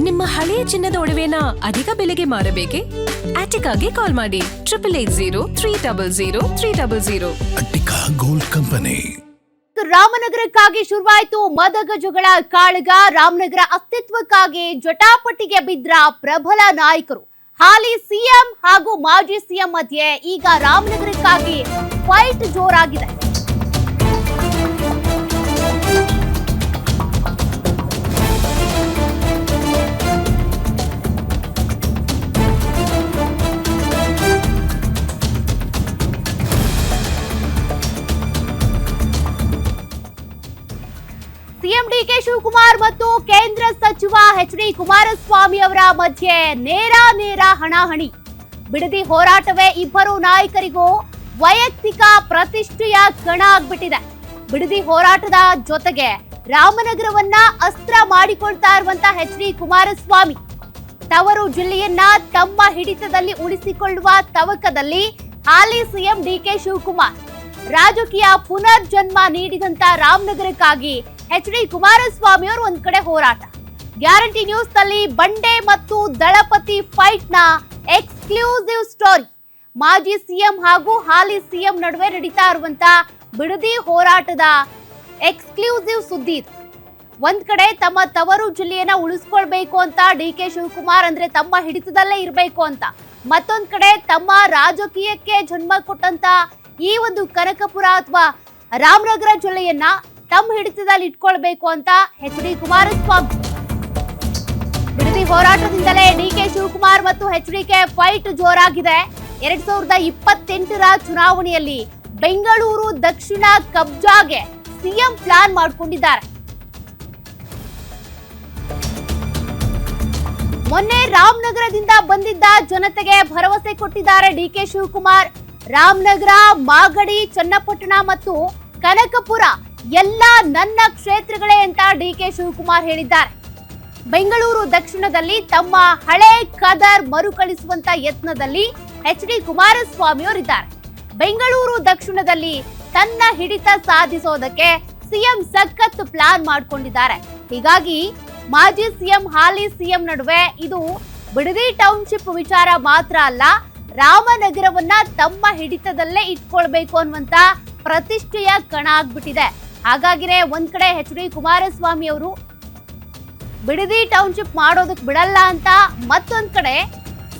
ನಿಮ್ಮ ಹಳೆಯ ಚಿನ್ನದ ಒಡವೆನ ಅಧಿಕ ಬೆಲೆಗೆ ಮಾರಬೇಕೆ? ಆಟಿಕಾಗೆ ಕಾಲ್ ಮಾಡಿ 8880 ಅಟ್ಟಿಕಾ ಗೋಲ್ಡ್ ಕಂಪನಿ. ರಾಮನಗರಕ್ಕಾಗಿ ಶುರುವಾಯಿತು ಮದಗಜಗಳ ಕಾಳಗ. ರಾಮನಗರ ಅಸ್ತಿತ್ವಕ್ಕಾಗಿ ಜಟಾಪಟಿಗೆ ಬಿದ್ರ ಪ್ರಬಲ ನಾಯಕರು. ಹಾಲಿ ಸಿಎಂ ಹಾಗೂ ಮಾಜಿ ಸಿಎಂ ಮಧ್ಯೆ ಈಗ ರಾಮನಗರಕ್ಕಾಗಿ ಫೈಟ್ ಜೋರಾಗಿದೆ. ಸಿಎಂ ಡಿಕೆ ಶಿವಕುಮಾರ್ ಮತ್ತು ಕೇಂದ್ರ ಸಚಿವ ಎಚ್.ಡಿ. ಕುಮಾರಸ್ವಾಮಿ ಅವರ ಮಧ್ಯೆ ನೇರ ಹಣಾಹಣಿ. ಬಿಡದಿ ಹೋರಾಟವೇ ಇಬ್ಬರು ನಾಯಕರಿಗೂ ವೈಯಕ್ತಿಕ ಪ್ರತಿಷ್ಠೆಯ ಕಣ ಆಗ್ಬಿಟ್ಟಿದೆ. ಬಿಡದಿ ಹೋರಾಟದ ಜೊತೆಗೆ ರಾಮನಗರವನ್ನ ಅಸ್ತ್ರ ಮಾಡಿಕೊಳ್ತಾ ಇರುವಂತ ಎಚ್.ಡಿ. ಕುಮಾರಸ್ವಾಮಿ ತವರು ಜಿಲ್ಲೆಯನ್ನ ತಮ್ಮ ಹಿಡಿತದಲ್ಲಿ ಉಳಿಸಿಕೊಳ್ಳುವ ತವಕದಲ್ಲಿ ಹಾಲಿ ಸಿಎಂ ಡಿಕೆ ಶಿವಕುಮಾರ್ ರಾಜಕೀಯ ಪುನರ್ಜನ್ಮ ನೀಡಿದಂತ ರಾಮನಗರಕ್ಕಾಗಿ ಎಚ್.ಡಿ. ಕುಮಾರಸ್ವಾಮಿ ಅವರು ಒಂದ್ ಕಡೆ ಹೋರಾಟ. ಗ್ಯಾರಂಟಿ ನ್ಯೂಸ್ ನಲ್ಲಿ ಬಂಡೆ ಮತ್ತು ದಳಪತಿ ಫೈಟ್ ನ ಎಕ್ಸ್ಕ್ಲೂಸಿವ್ ಸ್ಟೋರಿ. ಮಾಜಿ ಸಿಎಂ ಹಾಗೂ ಹಾಲಿ ಸಿಎಂ ನಡುವೆ ನಡೀತಾ ಇರುವಂತ ಬಿಡದಿ ಹೋರಾಟದ ಎಕ್ಸ್ಕ್ಲೂಸಿವ್ ಸುದ್ದಿ ಇದು. ಒಂದ್ ಕಡೆ ತಮ್ಮ ತವರು ಜಿಲ್ಲೆಯನ್ನ ಉಳಿಸ್ಕೊಳ್ಬೇಕು ಅಂತ ಡಿಕೆ ಶಿವಕುಮಾರ್ ಅಂದ್ರೆ ತಮ್ಮ ಹಿಡಿತದಲ್ಲೇ ಇರಬೇಕು ಅಂತ, ಮತ್ತೊಂದ್ ಕಡೆ ತಮ್ಮ ರಾಜಕೀಯಕ್ಕೆ ಜನ್ಮ ಕೊಟ್ಟಂತ ಈ ಒಂದು ಕನಕಪುರ ಅಥವಾ ರಾಮನಗರ ಜಿಲ್ಲೆಯನ್ನ ತಮ್ಮ ಹಿಡಿತದಲ್ಲಿ ಇಟ್ಕೊಳ್ಬೇಕು ಅಂತ ಎಚ್.ಡಿ. ಕುಮಾರಸ್ವಾಮಿ. ಬಿಡದಿ ಹೋರಾಟದಿಂದಲೇ ಡಿಕೆ ಶಿವಕುಮಾರ್ ಮತ್ತು ಎಚ್.ಡಿಕೆ ಫೈಟ್ ಜೋರಾಗಿದೆ. 2028ರ ಚುನಾವಣೆಯಲ್ಲಿ ಬೆಂಗಳೂರು ದಕ್ಷಿಣ ಕಬ್ಜಾಗೆ ಸಿಎಂ ಪ್ಲಾನ್ ಮಾಡಿಕೊಂಡಿದ್ದಾರೆ. ಮೊನ್ನೆ ರಾಮನಗರದಿಂದ ಬಂದಿದ್ದ ಜನತೆಗೆ ಭರವಸೆ ಕೊಟ್ಟಿದ್ದಾರೆ ಡಿಕೆ ಶಿವಕುಮಾರ್. ರಾಮನಗರ, ಮಾಗಡಿ, ಚನ್ನಪಟ್ಟಣ ಮತ್ತು ಕನಕಪುರ ಎಲ್ಲ ನನ್ನ ಕ್ಷೇತ್ರಗಳೇ ಅಂತ ಡಿಕೆ ಶಿವಕುಮಾರ್ ಹೇಳಿದ್ದಾರೆ. ಬೆಂಗಳೂರು ದಕ್ಷಿಣದಲ್ಲಿ ತಮ್ಮ ಹಳೆ ಕದರ್ ಮರುಕಳಿಸುವಂತ ಯತ್ನದಲ್ಲಿ ಎಚ್.ಡಿ. ಕುಮಾರಸ್ವಾಮಿ ಅವರಿದ್ದಾರೆ. ಬೆಂಗಳೂರು ದಕ್ಷಿಣದಲ್ಲಿ ತನ್ನ ಹಿಡಿತ ಸಾಧಿಸೋದಕ್ಕೆ ಸಿಎಂ ಸಖತ್ ಪ್ಲಾನ್ ಮಾಡಿಕೊಂಡಿದ್ದಾರೆ. ಹೀಗಾಗಿ ಮಾಜಿ ಸಿಎಂ ಹಾಲಿ ಸಿಎಂ ನಡುವೆ ಇದು ಬಿಡದಿ ಟೌನ್ಶಿಪ್ ವಿಚಾರ ಮಾತ್ರ ಅಲ್ಲ, ರಾಮನಗರವನ್ನ ತಮ್ಮ ಹಿಡಿತದಲ್ಲೇ ಇಟ್ಕೊಳ್ಬೇಕು ಅನ್ನುವಂತ ಪ್ರತಿಷ್ಠೆಯ ಕಣ ಆಗ್ಬಿಟ್ಟಿದೆ. ಹಾಗಾಗಿನೇ ಒಂದ್ ಕಡೆ ಎಚ್.ಡಿ. ಕುಮಾರಸ್ವಾಮಿ ಅವರು ಬಿಡದಿ ಟೌನ್ಶಿಪ್ ಮಾಡೋದಕ್ಕೆ ಬಿಡಲ್ಲ ಅಂತ, ಮತ್ತೊಂದ್ ಕಡೆ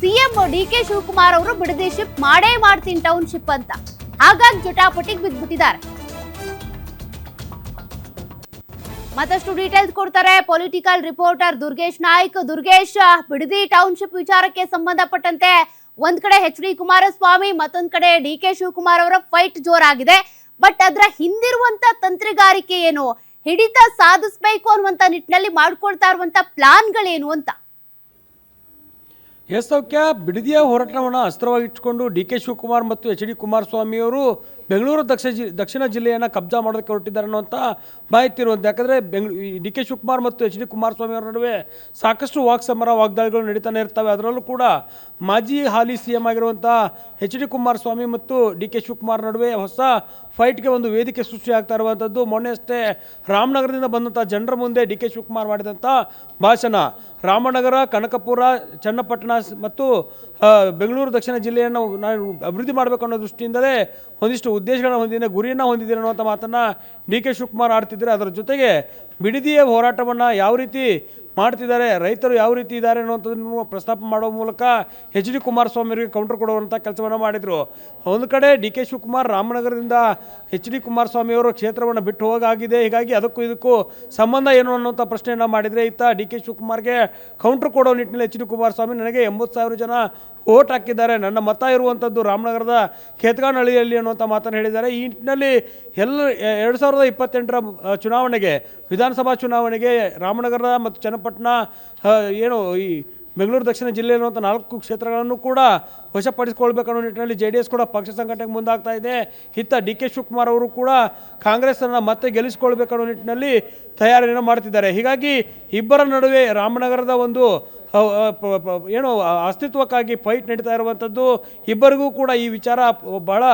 ಸಿಎಂ ಡಿಕೆ ಶಿವಕುಮಾರ್ ಅವರು ಬಿಡದಿ ಶಿಪ್ ಮಾಡೇ ಮಾಡ್ತೀನಿ ಟೌನ್ಶಿಪ್ ಅಂತ. ಹಾಗಾಗಿ ಜಟಾಪಟಿಗೆ ಬಿದ್ದ್ಬಿಟ್ಟಿದ್ದಾರೆ. ಮತ್ತಷ್ಟು ಡೀಟೇಲ್ಸ್ ಕೊಡ್ತಾರೆ political reporter Durgesh Naik. Durgesh, Bidadi township ವಿಚಾರಕ್ಕೆ ಸಂಬಂಧಪಟ್ಟಂತೆ ಒಂದ್ ಕಡೆ ಎಚ್.ಡಿ. ಕುಮಾರಸ್ವಾಮಿ, ಮತ್ತೊಂದ್ ಕಡೆ ಡಿಕೆ ಶಿವಕುಮಾರ್ ಅವರ ಫೈಟ್ ಜೋರಾಗಿದೆ. ಬಟ್ ಅದರ ಹಿಂದಿರುವಂತ ತಂತ್ರಗಾರಿಕೆ ಏನು, ಹಿಡಿತ ಸಾಧಿಸಬೇಕು ಅನ್ನುವಂತ ನಿಟ್ಟಿನಲ್ಲಿ ಮಾಡ್ಕೊಳ್ತಾ ಇರುವಂತ ಪ್ಲಾನ್ಗಳೇನು ಅಂತ? ಸೌಖ್ಯ, ಬಿಡದಿಯ ಹೋರಾಟವನ್ನು ಅಸ್ತ್ರವಾಗಿಟ್ಕೊಂಡು ಡಿ ಕೆ ಶಿವಕುಮಾರ್ ಮತ್ತು ಎಚ್.ಡಿ. ಕುಮಾರಸ್ವಾಮಿ ಅವರು ಬೆಂಗಳೂರು ದಕ್ಷಿಣ ಜಿಲ್ಲೆಯನ್ನು ಕಬ್ಜಾ ಮಾಡೋದಕ್ಕೆ ಹೊರಟಿದ್ದಾರೆ ಅನ್ನುವಂಥ ಮಾಹಿತಿ ಇರುವಂಥ. ಯಾಕಂದರೆ ಡಿ ಕೆ ಶಿವಕುಮಾರ್ ಮತ್ತು ಎಚ್.ಡಿ. ಕುಮಾರಸ್ವಾಮಿ ಅವರ ನಡುವೆ ಸಾಕಷ್ಟು ವಾಗ್ದಾಳಿಗಳು ನಡೀತಾನೆ ಇರ್ತವೆ. ಅದರಲ್ಲೂ ಕೂಡ ಮಾಜಿ ಹಾಲಿ ಸಿ ಎಂ ಆಗಿರುವಂಥ ಎಚ್.ಡಿ. ಕುಮಾರಸ್ವಾಮಿ ಮತ್ತು ಡಿ ಕೆ ಶಿವಕುಮಾರ್ ನಡುವೆ ಹೊಸ ಫೈಟ್ಗೆ ಒಂದು ವೇದಿಕೆ ಸೃಷ್ಟಿಯಾಗ್ತಾ ಇರುವಂಥದ್ದು. ಮೊನ್ನೆ ಅಷ್ಟೇ ರಾಮನಗರದಿಂದ ಬಂದಂಥ ಜನರ ಮುಂದೆ ಡಿ ಕೆ ಶಿವಕುಮಾರ್ ಮಾಡಿದಂಥ ಭಾಷಣ ರಾಮನಗರ, ಕನಕಪುರ, ಚನ್ನಪಟ್ಟಣ ಮತ್ತು ಬೆಂಗಳೂರು ದಕ್ಷಿಣ ಜಿಲ್ಲೆಯನ್ನು ನಾನು ಅಭಿವೃದ್ಧಿ ಮಾಡಬೇಕು ಅನ್ನೋ ದೃಷ್ಟಿಯಿಂದಲೇ ಒಂದಿಷ್ಟು ಉದ್ದೇಶಗಳನ್ನು ಹೊಂದಿದೆ, ಗುರಿಯನ್ನು ಹೊಂದಿದ್ದೀರಿ ಅನ್ನುವಂಥ ಮಾತನ್ನು ಡಿ ಕೆ ಶಿವಕುಮಾರ್ ಆಡ್ತಿದ್ದಾರೆ. ಅದರ ಜೊತೆಗೆ ಬಿಡದಿಯ ಹೋರಾಟವನ್ನು ಯಾವ ರೀತಿ ಮಾಡ್ತಿದ್ದಾರೆ, ರೈತರು ಯಾವ ರೀತಿ ಇದ್ದಾರೆ ಅನ್ನುವಂಥದ್ದನ್ನು ಪ್ರಸ್ತಾಪ ಮಾಡುವ ಮೂಲಕ ಎಚ್.ಡಿ. ಕುಮಾರಸ್ವಾಮಿ ಅವರಿಗೆ ಕೌಂಟರ್ ಕೊಡುವಂಥ ಕೆಲಸವನ್ನು ಮಾಡಿದರು. ಒಂದು ಕಡೆ ಡಿ ಕೆ ಶಿವಕುಮಾರ್ ರಾಮನಗರದಿಂದ ಎಚ್.ಡಿ. ಕುಮಾರಸ್ವಾಮಿ ಅವರು ಕ್ಷೇತ್ರವನ್ನು ಬಿಟ್ಟು ಹೋಗಾಗಿದೆ, ಹೀಗಾಗಿ ಅದಕ್ಕೂ ಇದಕ್ಕೂ ಸಂಬಂಧ ಏನು ಅನ್ನುವಂಥ ಪ್ರಶ್ನೆಯನ್ನು ಮಾಡಿದರೆ, ಇತ್ತ ಡಿ ಕೆ ಶಿವಕುಮಾರ್ಗೆ ಕೌಂಟರ್ ಕೊಡೋ ನಿಟ್ಟಿನಲ್ಲಿ ಎಚ್.ಡಿ. ಕುಮಾರಸ್ವಾಮಿ ನನಗೆ 80,000 ಜನ ಓಟ್ ಹಾಕಿದ್ದಾರೆ, ನನ್ನ ಮತ ಇರುವಂಥದ್ದು ರಾಮನಗರದ ಖೇತ್ಗಾನಹಳ್ಳಿಯಲ್ಲಿ ಅನ್ನುವಂಥ ಮಾತನ್ನು ಹೇಳಿದ್ದಾರೆ. ಈ ನಿಟ್ಟಿನಲ್ಲಿ 2028ರ ಚುನಾವಣೆಗೆ, ವಿಧಾನಸಭಾ ಚುನಾವಣೆಗೆ ರಾಮನಗರ ಮತ್ತು ಚನ್ನಪಟ್ಟಣ ಏನು ಈ ಬೆಂಗಳೂರು ದಕ್ಷಿಣ ಜಿಲ್ಲೆ ಇರುವಂಥ 4 ಕ್ಷೇತ್ರಗಳನ್ನು ಕೂಡ ವಶಪಡಿಸಿಕೊಳ್ಬೇಕನ್ನೋ ನಿಟ್ಟಿನಲ್ಲಿ JDS ಕೂಡ ಪಕ್ಷ ಸಂಘಟನೆಗೆ ಮುಂದಾಗ್ತಾ ಇದೆ. ಇತ್ತ DK ಶಿವಕುಮಾರ್ ಅವರು ಕೂಡ ಕಾಂಗ್ರೆಸ್ಸನ್ನು ಮತ್ತೆ ಗೆಲ್ಲಿಸಿಕೊಳ್ಬೇಕನ್ನೋ ನಿಟ್ಟಿನಲ್ಲಿ ತಯಾರಿಯನ್ನು ಮಾಡ್ತಿದ್ದಾರೆ. ಹೀಗಾಗಿ ಇಬ್ಬರ ನಡುವೆ ರಾಮನಗರದ ಒಂದು ಏನು ಅಸ್ತಿತ್ವಕ್ಕಾಗಿ ಫೈಟ್ ನಡೀತಾ ಇರುವಂಥದ್ದು. ಇಬ್ಬರಿಗೂ ಕೂಡ ಈ ವಿಚಾರ ಬಹಳ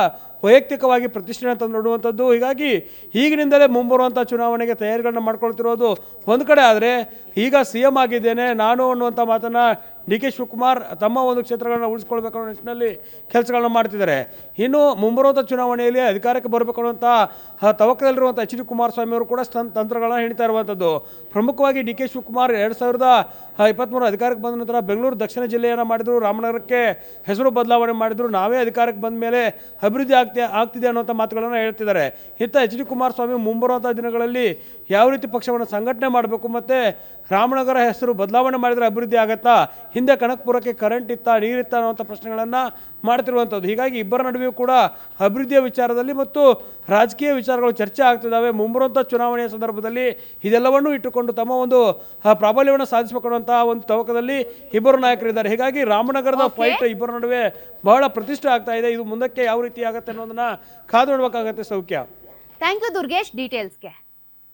ವೈಯಕ್ತಿಕವಾಗಿ ಪ್ರತಿಷ್ಠೆ ಅಂತ ನೋಡುವಂಥದ್ದು. ಹೀಗಾಗಿ ಈಗಿನಿಂದಲೇ ಮುಂಬರುವಂಥ ಚುನಾವಣೆಗೆ ತಯಾರಿಗಳನ್ನ ಮಾಡ್ಕೊಳ್ತಿರೋದು ಒಂದು ಕಡೆ ಆದರೆ, ಈಗ CM ಆಗಿದ್ದೇನೆ ನಾನು ಅನ್ನುವಂಥ ಮಾತನ್ನು DK ಶಿವಕುಮಾರ್ ತಮ್ಮ ಒಂದು ಕ್ಷೇತ್ರಗಳನ್ನ ಉಳಿಸ್ಕೊಳ್ಬೇಕು ಅನ್ನೋ ನಿಟ್ಟಿನಲ್ಲಿ ಕೆಲಸಗಳನ್ನ ಮಾಡ್ತಿದ್ದಾರೆ. ಇನ್ನು ಮುಂಬರುವಂಥ ಚುನಾವಣೆಯಲ್ಲಿ ಅಧಿಕಾರಕ್ಕೆ ಬರಬೇಕು ಅನ್ನುವಂಥ ತವಕದಲ್ಲಿರುವಂಥ HD ಕುಮಾರಸ್ವಾಮಿ ಅವರು ಕೂಡ ತಂತ್ರಗಳನ್ನ ಹೆಣಿತಾ ಇರುವಂಥದ್ದು. ಪ್ರಮುಖವಾಗಿ DK ಶಿವಕುಮಾರ್ 2023 ಅಧಿಕಾರಕ್ಕೆ ಬಂದ ನಂತರ ಬೆಂಗಳೂರು ದಕ್ಷಿಣ ಜಿಲ್ಲೆಯನ್ನು ಮಾಡಿದ್ರು, ರಾಮನಗರಕ್ಕೆ ಹೆಸರು ಬದಲಾವಣೆ ಮಾಡಿದ್ರು, ನಾವೇ ಅಧಿಕಾರಕ್ಕೆ ಬಂದ ಮೇಲೆ ಅಭಿವೃದ್ಧಿ ಆಗ್ತಿದೆ ಅನ್ನುವಂಥ ಮಾತುಗಳನ್ನು ಹೇಳ್ತಿದ್ದಾರೆ. ಇತ್ತ HD ಕುಮಾರಸ್ವಾಮಿ ಮುಂಬರುವಂಥ ದಿನಗಳಲ್ಲಿ ಯಾವ ರೀತಿ ಪಕ್ಷವನ್ನು ಸಂಘಟನೆ ಮಾಡಬೇಕು ಮತ್ತು ರಾಮನಗರ ಹೆಸರು ಬದಲಾವಣೆ ಮಾಡಿದರೆ ಅಭಿವೃದ್ಧಿ ಆಗತ್ತಾ, ಹಿಂದೆ ಕನಕಪುರಕ್ಕೆ ಕರೆಂಟ್ ಇತ್ತಾ ನೀರಿತ್ತಾ ಅನ್ನುವಂಥ ಪ್ರಶ್ನೆಗಳನ್ನು ಮಾಡ್ತಿರುವಂಥದ್ದು. ಹೀಗಾಗಿ ಇಬ್ಬರ ನಡುವೆಯೂ ಕೂಡ ಅಭಿವೃದ್ಧಿಯ ವಿಚಾರದಲ್ಲಿ ಮತ್ತು ರಾಜಕೀಯ ವಿಚಾರಗಳು ಚರ್ಚೆ ಆಗ್ತಿದ್ದಾವೆ. ಮುಂಬರುವಂಥ ಚುನಾವಣೆಯ ಸಂದರ್ಭದಲ್ಲಿ ಇದೆಲ್ಲವನ್ನೂ ಇಟ್ಟುಕೊಂಡು ತಮ್ಮ ಒಂದು ಪ್ರಾಬಲ್ಯವನ್ನು ಸಾಧಿಸಬೇಕು ಅನ್ನುವಂಥ ಒಂದು ತವಕದಲ್ಲಿ ಇಬ್ಬರು ನಾಯಕರಿದ್ದಾರೆ. ಹೀಗಾಗಿ ರಾಮನಗರದ ಫೈಟ್ ಇಬ್ಬರ ನಡುವೆ ಬಹಳ ಪ್ರತಿಷ್ಠೆ ಆಗ್ತಾ ಇದೆ. ಇದು ಮುಂದಕ್ಕೆ ಯಾವ ರೀತಿ ಆಗುತ್ತೆ ಅನ್ನೋದನ್ನ ಕಾದು ನೋಡಬೇಕಾಗತ್ತೆ. ಸೌಖ್ಯ. Thank you Durgesh ಡೀಟೇಲ್ಸ್ಗೆ.